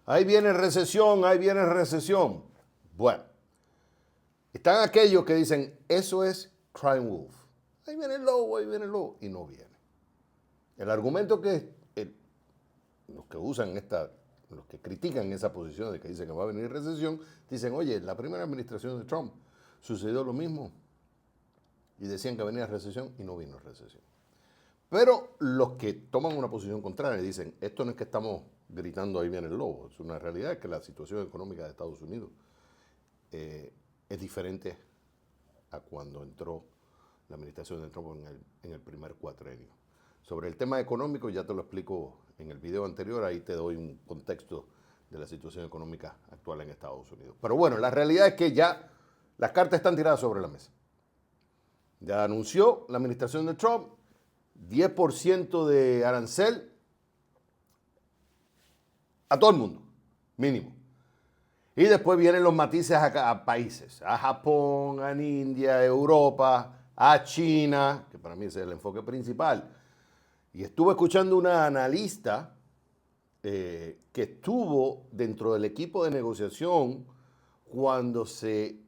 Ahí viene recesión, ahí viene recesión. Bueno, están aquellos que dicen, eso es crying wolf. Ahí viene el lobo, ahí viene el lobo. Y no viene. El argumento que los que usan los que critican esa posición de que dicen que va a venir recesión, dicen, oye, en la primera administración de Trump sucedió lo mismo y decían que venía recesión y no vino recesión. Pero los que toman una posición contraria dicen, esto no es que estamos gritando ahí viene el lobo, es una realidad que la situación económica de Estados Unidos es diferente a cuando entró la administración de Trump en el primer cuatrenio. Sobre el tema económico ya te lo explico en el video anterior, ahí te doy un contexto de la situación económica actual en Estados Unidos. Pero bueno, la realidad es que ya las cartas están tiradas sobre la mesa. Ya anunció la administración de Trump 10% de arancel a todo el mundo, mínimo. Y después vienen los matices a países, a Japón, a India, a Europa, a China, que para mí ese es el enfoque principal. Y estuve escuchando una analista que estuvo dentro del equipo de negociación cuando se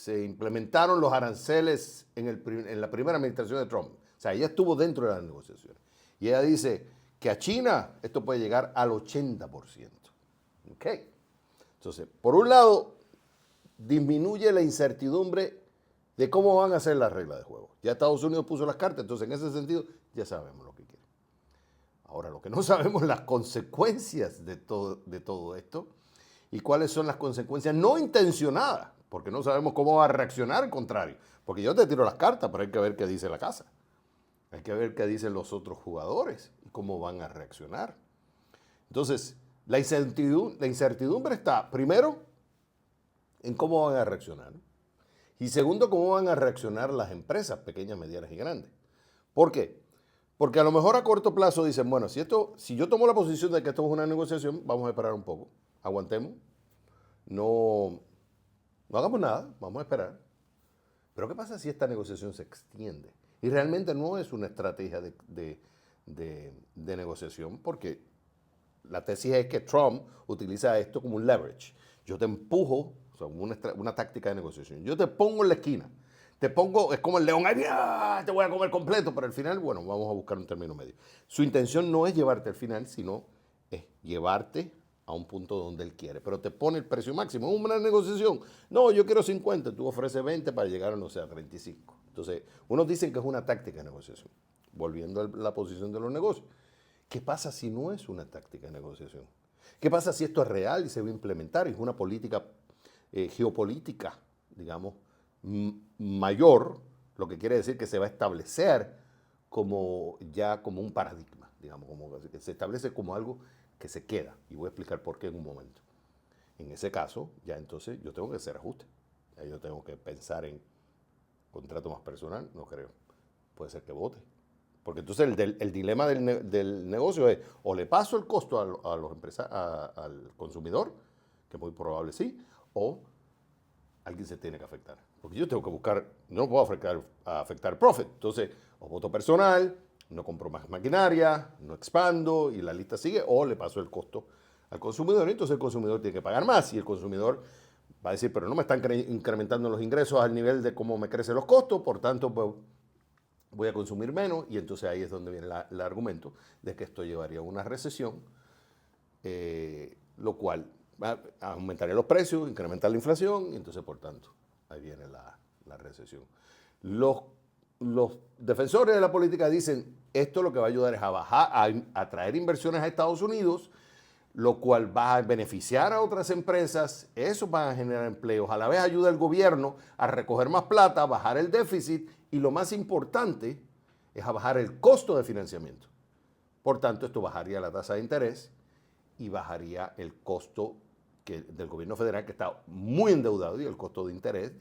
implementaron los aranceles en la primera administración de Trump. O sea, ella estuvo dentro de las negociaciones. Y ella dice que a China esto puede llegar al 80%. ¿Ok? Entonces, por un lado, disminuye la incertidumbre de cómo van a ser las reglas de juego. Ya Estados Unidos puso las cartas, entonces en ese sentido ya sabemos lo que quiere. Ahora, lo que no sabemos es las consecuencias de todo esto y cuáles son las consecuencias no intencionadas, porque no sabemos cómo va a reaccionar el contrario. Porque yo te tiro las cartas, pero hay que ver qué dice la casa. Hay que ver qué dicen los otros jugadores y cómo van a reaccionar. Entonces, la incertidumbre está, primero, en cómo van a reaccionar. Y segundo, cómo van a reaccionar las empresas pequeñas, medianas y grandes. ¿Por qué? Porque a lo mejor a corto plazo dicen, bueno, si yo tomo la posición de que esto es una negociación, vamos a esperar un poco, aguantemos, no hagamos nada, vamos a esperar. Pero ¿qué pasa si esta negociación se extiende? Y realmente no es una estrategia de negociación, porque la tesis es que Trump utiliza esto como un leverage. Yo te empujo, o sea, una táctica de negociación. Yo te pongo en la esquina. Te pongo, es como el león, ¡ay, te voy a comer completo! Pero al final, bueno, vamos a buscar un término medio. Su intención no es llevarte al final, sino es llevarte a un punto donde él quiere. Pero te pone el precio máximo. Es una negociación. No, yo quiero 50, tú ofreces 20 para llegar, no sé, a 35. Entonces, unos dicen que es una táctica de negociación. Volviendo a la posición de los negocios. ¿Qué pasa si no es una táctica de negociación? ¿Qué pasa si esto es real y se va a implementar? Es una política geopolítica, digamos, mayor, lo que quiere decir que se va a establecer como un paradigma, digamos, como que se establece como algo que se queda. Y voy a explicar por qué en un momento. En ese caso, ya entonces yo tengo que hacer ajustes. Ya yo tengo que pensar en contrato más personal, no creo. Puede ser que vote. Porque entonces el dilema del negocio es, o le paso el costo al consumidor, que muy probable sí, o alguien se tiene que afectar. Porque yo tengo que buscar, no puedo afectar profit. Entonces, o voto personal, no compro más maquinaria, no expando y la lista sigue, o le paso el costo al consumidor. Y entonces el consumidor tiene que pagar más y el consumidor va a decir, pero no me están incrementando los ingresos al nivel de cómo me crecen los costos, por tanto, pues voy a consumir menos, y entonces ahí es donde viene el argumento de que esto llevaría a una recesión, lo cual aumentaría los precios, incrementaría la inflación, y entonces, por tanto, ahí viene la recesión. Los defensores de la política dicen, esto lo que va a ayudar es a bajar, a atraer inversiones a Estados Unidos, lo cual va a beneficiar a otras empresas, eso va a generar empleos, a la vez ayuda al gobierno a recoger más plata, a bajar el déficit y lo más importante es a bajar el costo de financiamiento. Por tanto, esto bajaría la tasa de interés y bajaría el costo del gobierno federal, que está muy endeudado, y el costo de interés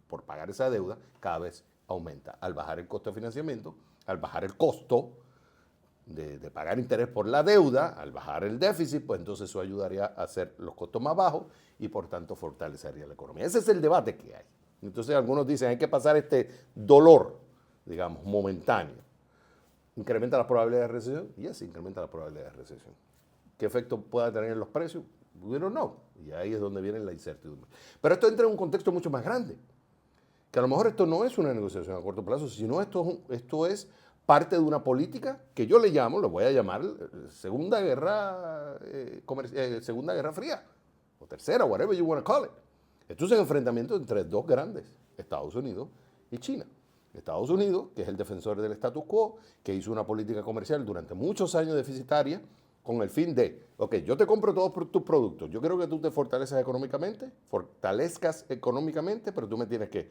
por pagar esa deuda cada vez aumenta. Al bajar el costo de financiamiento, al bajar el costo de pagar interés por la deuda, al bajar el déficit, pues entonces eso ayudaría a hacer los costos más bajos y por tanto fortalecería la economía. Ese es el debate que hay. Entonces algunos dicen, hay que pasar este dolor, digamos, momentáneo. ¿Incrementa la probabilidad de recesión? Y sí, incrementa la probabilidad de recesión. ¿Qué efecto pueda tener en los precios? We don't know. Y ahí es donde viene la incertidumbre. Pero esto entra en un contexto mucho más grande. Que a lo mejor esto no es una negociación a corto plazo, sino esto es parte de una política que yo le llamo, lo voy a llamar Segunda Guerra Fría, o Tercera, whatever you want to call it. Esto es un enfrentamiento entre dos grandes, Estados Unidos y China. Estados Unidos, que es el defensor del status quo, que hizo una política comercial durante muchos años deficitaria, con el fin de, ok, yo te compro todos tus productos, yo quiero que tú te fortalezcas económicamente, pero tú me tienes que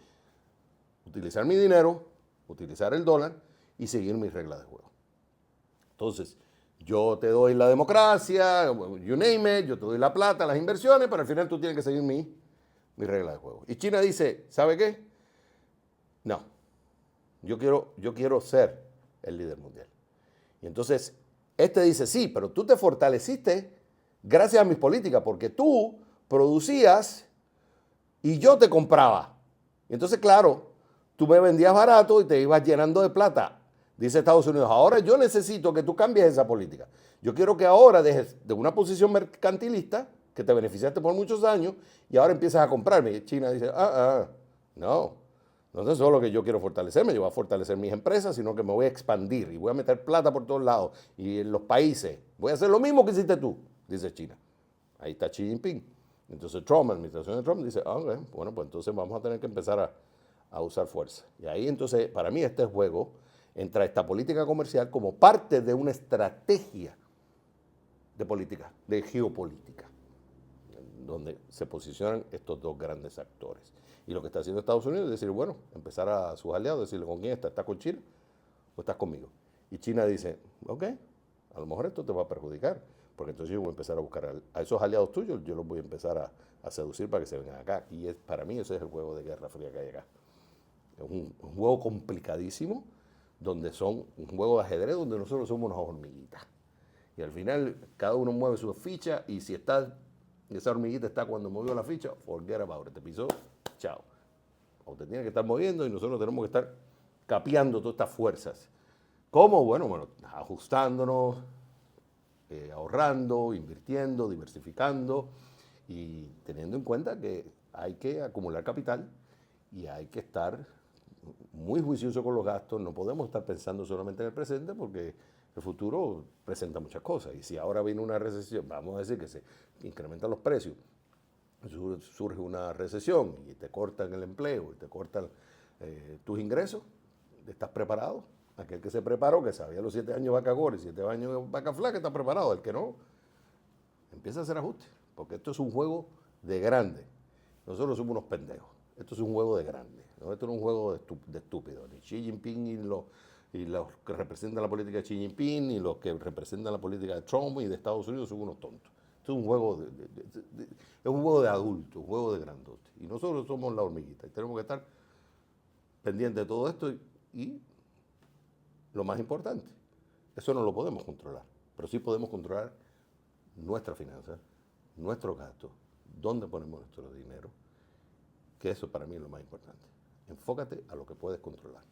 utilizar mi dinero, utilizar el dólar y seguir mis reglas de juego. Entonces, yo te doy la democracia, you name it, yo te doy la plata, las inversiones, pero al final tú tienes que seguir mi regla de juego. Y China dice, ¿sabe qué? No, yo quiero ser el líder mundial. Y entonces, este dice, sí, pero tú te fortaleciste gracias a mis políticas, porque tú producías y yo te compraba. Y entonces, claro, tú me vendías barato y te ibas llenando de plata. Dice Estados Unidos, ahora yo necesito que tú cambies esa política. Yo quiero que ahora dejes de una posición mercantilista, que te beneficiaste por muchos años, y ahora empiezas a comprarme. Y China dice, no es solo que yo quiero fortalecerme, yo voy a fortalecer mis empresas, sino que me voy a expandir y voy a meter plata por todos lados. Y en los países, voy a hacer lo mismo que hiciste tú, dice China. Ahí está Xi Jinping. Entonces Trump, la administración de Trump, dice, bueno, pues entonces vamos a tener que empezar a usar fuerza. Y ahí entonces, para mí este juego entra esta política comercial como parte de una estrategia de política, de geopolítica, donde se posicionan estos dos grandes actores. Y lo que está haciendo Estados Unidos es decir, bueno, empezar a sus aliados, decirle, ¿con quién estás? ¿Estás con China o estás conmigo? Y China dice, ok, a lo mejor esto te va a perjudicar, porque entonces yo voy a empezar a buscar a esos aliados tuyos, yo los voy a empezar a seducir para que se vengan acá. Y para mí ese es el juego de Guerra Fría que hay acá. Es un juego complicadísimo, donde son un juego de ajedrez donde nosotros somos unas hormiguitas. Y al final cada uno mueve su ficha y si esa hormiguita está cuando movió la ficha, forget about it, te pisó, chao. O te tiene que estar moviendo y nosotros tenemos que estar capeando todas estas fuerzas. ¿Cómo? Bueno, ajustándonos, ahorrando, invirtiendo, diversificando y teniendo en cuenta que hay que acumular capital y hay que estar muy juicioso con los gastos. No podemos estar pensando solamente en el presente porque el futuro presenta muchas cosas. Y si ahora viene una recesión, vamos a decir que se incrementan los precios, surge una recesión y te cortan el empleo y te cortan tus ingresos, ¿estás preparado? Aquel que se preparó, que sabía los 7 años vaca gorda y 7 años vaca flaca, está preparado. El que no, empieza a hacer ajustes, porque esto es un juego de grande. Nosotros somos unos pendejos. Esto es un juego de grande. ¿No? Esto no es un juego de estúpido. Ni Xi Jinping y los que representan la política de Xi Jinping, ni los que representan la política de Trump y de Estados Unidos son unos tontos. Esto es un juego de adultos, un juego de grandote. Y nosotros somos la hormiguita. Y tenemos que estar pendientes de todo esto y lo más importante, eso no lo podemos controlar, pero sí podemos controlar nuestras finanzas, nuestros gastos, dónde ponemos nuestro dinero, que eso para mí es lo más importante. Enfócate a lo que puedes controlar.